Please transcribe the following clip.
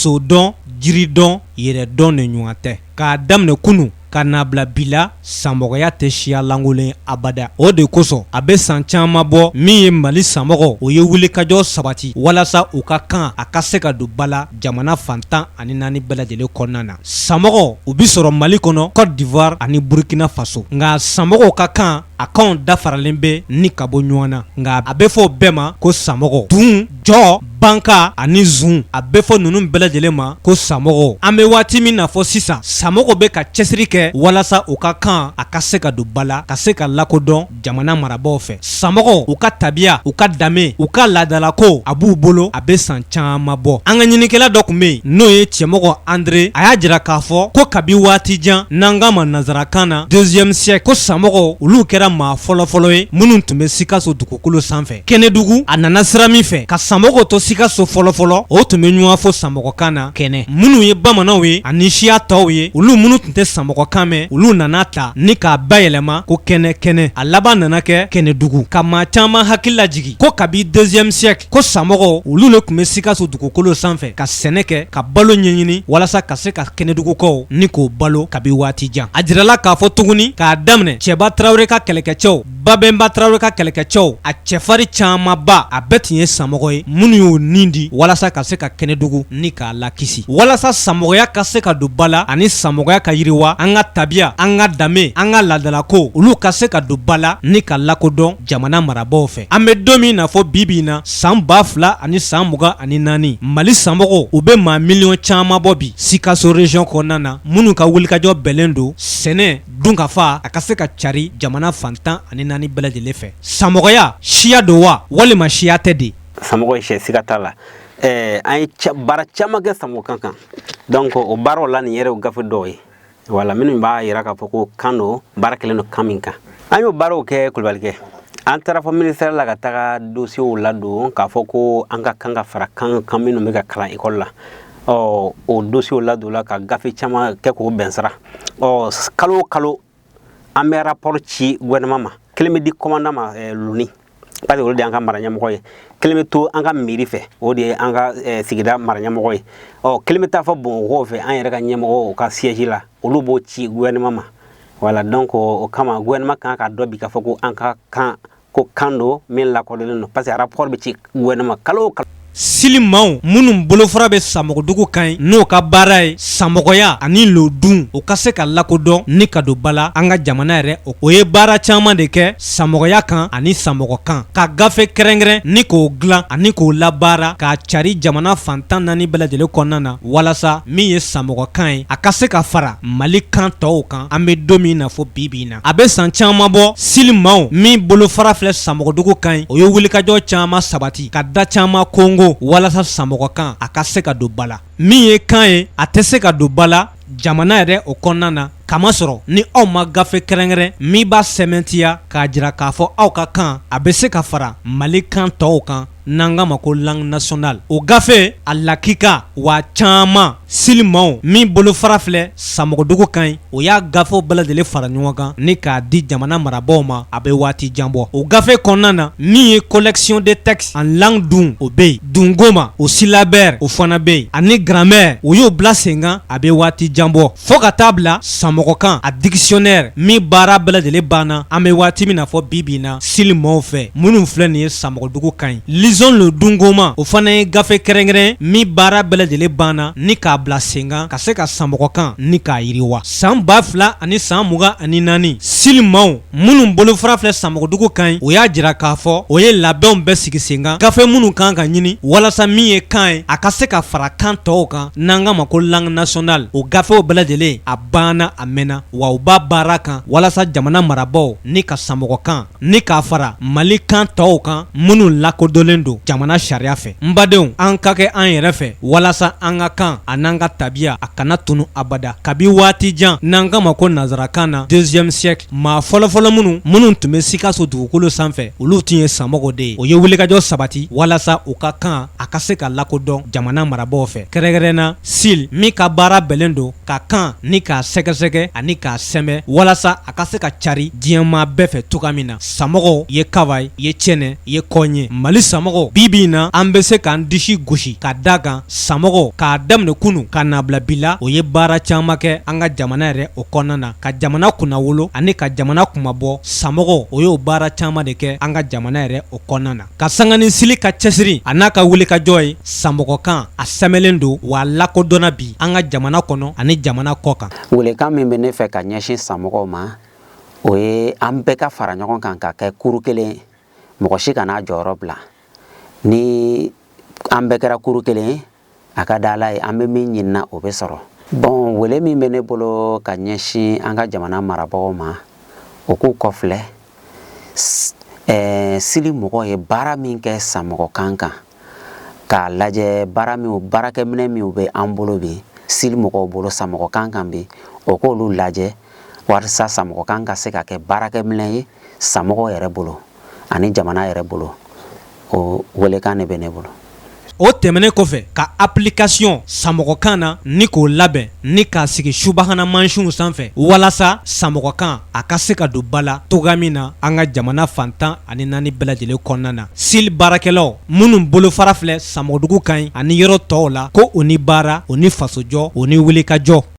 so dɔn, jiri dɔn, yɛrɛ dɔn ni ɲɔgɔn tɛ. K'a daminɛ kunu ka n'a bila bi la, sanmɔgɔya tɛ siya lankolon abada. O de kosɔn a bɛ san caman bɔ min ye Mali sanmɔgɔ o ye wulikajɔ sabati walasa u ka kan a ka se ka don ba la jamana fantan ani 4 bɛɛ lajɛlen kɔnɔna na. Sanmɔgɔ u bi sɔrɔ Mali kɔnɔ, Côte d'Ivoire ani Burkina Faso. Nka sanmɔgɔw ka kan a kanw dafaralen bɛ ni ka bɔ ɲɔgɔn na. Nka a bɛ fɔ bɛɛ ma ko sanmɔgɔ. Dun, jɔ, banka ani zun a bɛ fɔ ninnu bɛɛ lajɛlen ma ko sanmɔgɔ. An bɛ waati min na fɔ sisan, sanmɔgɔ bɛ ka cɛsiri kɛ walasa u ka kan a ka se ka don ba la, ka se ka lakodɔn jamana marabaaw fɛ. Sanmɔgɔ u ka tabiya, u ka danbe, u ka laadalako a b'u bolo, a bɛ san caman bɔ. An ka ɲinikɛla dɔ tun bɛ yen n'o ye cɛmɔgɔ André, a y'a jira k'a fɔ ko kabi waati jan n'an ka ma nanzarakan na 2e siècle ko sanmɔgɔ olu kɛra maa fɔlɔfɔlɔ ye minnu tun bɛ Sikaso dugukolo sanfɛ. Kɛnɛdugu a nana sira min fɛ ka sanmɔgɔ to Sikaso fɔlɔfɔlɔ, o tun bɛ ɲɔgɔn fɔ sanmɔgɔkan na kɛnɛ. Minnu ye bamananw ye ani siya tɔw ye, olu minnu tun tɛ sanmɔgɔkan mɛn, olu nana ta ni k'a bayɛlɛma ko kɛnɛ. A laban nana kɛ Kɛnɛdugu. Ka maa caman hakili lajigi ko kabi 2e siècle ko sanmɔgɔ olu le tun bɛ Sikaso dugukolo sanfɛ ka sɛnɛ kɛ, ka balo ɲɛɲini walasa ka se ka Kɛnɛdugukaw ni k'o balo kabi waati jan. A jirala k'a fɔ tuguni k'a daminɛ Cɛba Tarawele ka kɛlɛkɛcɛw, Babɛnba Tarawele ka kɛlɛkɛcɛw, a cɛfari camanba a bɛɛ tun ye sanmɔgɔ ye minnu y'o nin di walasa ka se ka Kɛnɛdugu ni k'a lakisi. Walasa sanmɔgɔya ka se ka don ba la ani sanmɔgɔya ka yiriwa, an ka tabiya, an ka danbe, an ka laadalako olu ka se ka don ba la ni ka lakodɔn jamana marabaaw fɛ. An bɛ don min na fɔ bi na san 2000 ani san 24 Mali sanmɔgɔw u bɛ maa miliyɔn caman bɔ bi Sikaso région kɔnɔna na minnu ka wulikajɔ bɛnnen don sɛnɛ dunkafa a ka se ka cari jamana fantan ani 4 bɛɛ lajɛlen fɛ. Sanmɔgɔya siya don wa walima siya tɛ de? Sanmɔgɔ ye siga t'a la. An ye baara caman kɛ sanmɔgɔ kan. Donc o baaraw la nin yɛrɛ o gafe dɔw ye. Wala minnu b'a yira k'a fɔ ko kan don baara kelen don kan min kan. An y'o baaraw kɛ Kulubalikɛ. An taara fɔ ministère la ka taga dossiers ladon k'a fɔ ko an ka kan ka fara kan minnu bɛ ka kalan école la. O dossiers ladon la ka gafe caman kɛ k'o bɛn sira. Kalo o kalo an bɛ rapport ci gouvernement ma. Kelen bɛ di commandant ma Loni. Parce que olu de an ka mara ɲɛmɔgɔ ye. Kelen bɛ to an ka mairie fɛ, o de ye an ka sigida mara ɲɛmɔgɔ ye. Kelen bɛ taa fɔ Bamakɔ fɛ an yɛrɛ ka ɲɛmɔgɔ o ka siège la, olu b'o ci gouvernement ma. Voilà donc o kama gouvernement kan ka dɔ bi k'a fɔ ko an ka kan ko kan don min lakodɔnlen don parce que rapport bɛ ci gouvernement kalo o kalo. Silimaw minnu bolofara bɛ sanmɔgɔdugu kan ye n'o ka baara ye sanmɔgɔya ani lodun o ka se ka lakodɔn ni ka don ba la an ka jamana yɛrɛ o ye baara caman de kɛ sanmɔgɔya kan ani sanmɔgɔ kan ka gafe kɛrɛnkɛrɛn ni k'o dilan ani k'o labaara k'a cari jamana fantan 4 bɛɛ lajɛlen kɔnɔna na walasa min ye sanmɔgɔ kan ye a ka se ka fara Mali kan tɔw kan. An bɛ don min na fɔ bi na a bɛ san caman bɔ Silimaw min bolofara filɛ sanmɔgɔdugu kan ye o ye wulikajɔ caman sabati ka da caman kongo walasa sanmɔgɔ kan a ka se ka don ba la. Min ye kan ye a tɛ se ka don ba la jamana yɛrɛ o kɔnɔna na kamasɔrɔ ni aw ma gafe kɛrɛnkɛrɛn min b'a sɛmɛntiya k'a jira k'a fɔ aw ka kan a bɛ se ka fara Mali kan tɔw kan n'an k'a ma ko langue nationale. O gafe a lakika wa caman Silimaw min bolofara filɛ sanmɔgɔdugu kan ye o y'a gafew bɛɛ lajɛlen fara ɲɔgɔn kan ni k'a di jamana marabaaw ma a bɛ waati jan bɔ. O gafe kɔnɔna na min ye collection de textes en langue dun o bɛ yen, dungoma o syllabaire o fana bɛ yen ani grammaire o y'o bila sen kan a bɛ waati jan bɔ fo ka taa bila sanmɔgɔkan a dictionnaire min baara bɛɛ lajɛlen banna an bɛ waati min na fɔ bi na Silimaw fɛ minnu filɛ nin ye sanmɔgɔdugu kan ye. Lisons le dungoma o fana ye gafe kɛrɛnkɛrɛn min baara bɛɛ lajɛlen banna ni k'a bila sen kan ka se ka sanmɔgɔkan ni k'a yiriwa. San 2000 ani san 24 Silimaw minnu bolofara filɛ sanmɔgɔdugu kan ye o y'a jira k'a fɔ o ye labɛnw bɛɛ sigi sen kan gafe minnu kan ka ɲini walasa min ye kan ye a ka se ka fara kan tɔw kan n'an k'a ma ko langue nationale. O gafew bɛɛ lajɛlen a banna a mɛnna wa u b'a baara kan walasa jamana marabaaw ni ka sanmɔgɔkan ni k'a fara Mali kan tɔw kan minnu lakodɔnlen don jamana sariya fɛ. N badenw an ka kɛ an yɛrɛ fɛ walasa an ka kan a n'an ka tabiya a kana tunu abada. Kabi waati jan n'an ka ma ko nazarakan na 2e siècle maa fɔlɔfɔlɔ minnu tun bɛ Sikaso dugukolo sanfɛ olu tun ye Samɔgɔ de ye. O ye wulikajɔ sabati walasa u ka kan a ka se ka lakodɔn jamana marabagaw fɛ. Kɛrɛnkɛrɛnna Sil min ka baara bɛlen don ka kan ni k'a sɛgɛsɛgɛ ani k'a sɛmɛ walasa a ka se ka cari diɲɛmaa bɛɛ fɛ cogoya min na. Samɔgɔ ye Kaba ye, ye Cɛnɛ, ye Kɔɲe. Mali Samɔgɔ bi in na an bɛ se k'an disi gosi ka da kan Samɔgɔ k'a daminɛ kunu ka n'a bila bi la o ye baara caman kɛ an ka jamana yɛrɛ o kɔnɔna na. Ka jamana kunna wolo ani ka jamana kumabɔ Samɔgɔ o y'o baara caman de kɛ an ka jamana yɛrɛ o kɔnɔna na. Ka sanga ni Sili ka cɛsiri a n'a ka wulikajɔ ye Samɔgɔkan a sɛmɛlen don wa a lakodɔnna bi an ka jamana kɔnɔ ani jamana kɔ kan. Welekan min bɛ ne fɛ ka ɲɛsin Samɔgɔw ma o ye an bɛɛ ka fara ɲɔgɔn kan ka kɛ kuru kelen mɔgɔ si kana jɔyɔrɔ bila. Ni an bɛɛ kɛra kuru kelen a ka da Ala ye an bɛ min ɲinina o bɛ sɔrɔ. Bon wele min bɛ ne bolo ka ɲɛsin an ka jamana marabagaw ma o k'u kɔfilɛ Sili mɔgɔ ye baara min kɛ Samɔgɔkan kan k'a lajɛ baarakɛminɛ min bɛ an bolo bi Sili mɔgɔw bolo Samɔgɔkan kan bi o k'olu lajɛ walasa Samɔgɔkan ka se ka kɛ baarakɛminɛ ye Samɔgɔw yɛrɛ bolo ani jamana yɛrɛ bolo. O welekan de bɛ ne bolo. O tɛmɛnen kɔfɛ ka application Samɔgɔkan na ni k'o labɛn ni k'a sigi subahana mansinw sanfɛ walasa Samɔgɔkan a ka se ka don ba la togoya min na an ka jamana fantan ani 4 bɛɛ lajɛlen kɔnɔna na. Sil baarakɛlaw minnu bolofara filɛ Samɔgɔdugu kan ani yɔrɔ tɔw la ko o ni baara o ni fasojɔ o ni wulikajɔ.